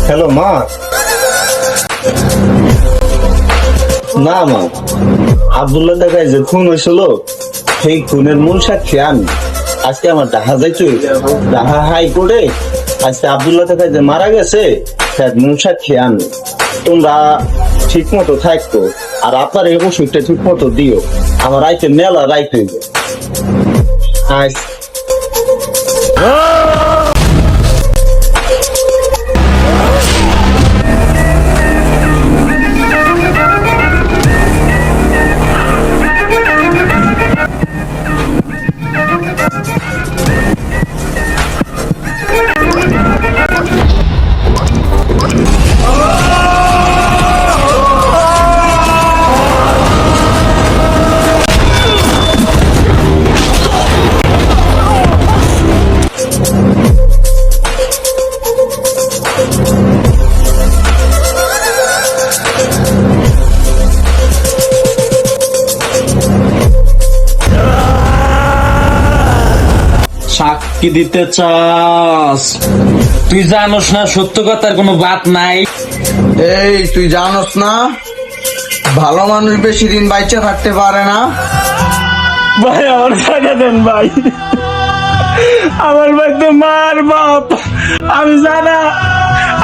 Hello মা। না মা, আব্দুল্লাহ টাকায় যে খুন হয়েছিল সেই খুনের মূল সাক্ষী আমি। আজকে আমার দেখা যাইতে ঢাকা হাইকোর্টে আজকে আব্দুল্লাহ টাকায় যে মারা গেছে তার মূল সাক্ষী আমি। তোমরা ঠিক মতো থাকতো আর আপনার এই ওষুধটা ঠিক মতো দিও। আমার রাইতে মেলা রাইত হইবে। সাক্ষী দিতে চাস? তুই জানোস না সত্য কথার কোনো বাত নাই। এই তুই জানোস না ভালো মানুষ বেশি দিন বাইচা থাকতে পারে না? ভাই আমার টাকা দেন ভাই, আমার ভাই তো মার বাপ। আমি জানা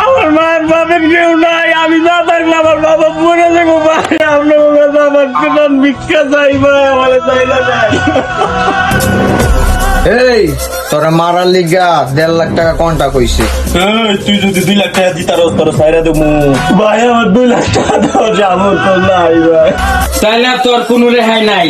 আমার মার বাপের কেউ নাই। আমি না থাকলে আমার বাবা মরে যাবো ভাই। আপনার আমার পেটান ভিক্ষা চাই ভাই, আমার চাই না ভাই। এই তোরা মারার লিগা 1.5 লাখ টাকা কোনটা কইছে? তুই যদি 2 লাখ টাকা দিতার তোর সাইরা দেবো ভাই। আমার 2 লাখ টাকা দেওয়া যাবো তো নাই ভাই। তাইলে তোর কোনো রেহাই নাই।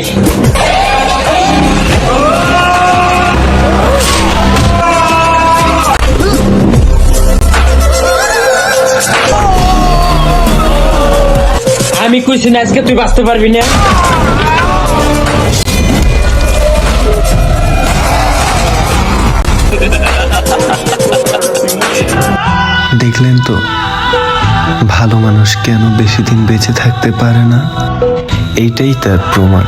আমি কইছি না আজকে তুই বাঁচতে পারবি না। দেখলেন তো ভালো মানুষ কেন বেশি দিন বেঁচে থাকতে পারে না? এইটাই তার প্রমাণ।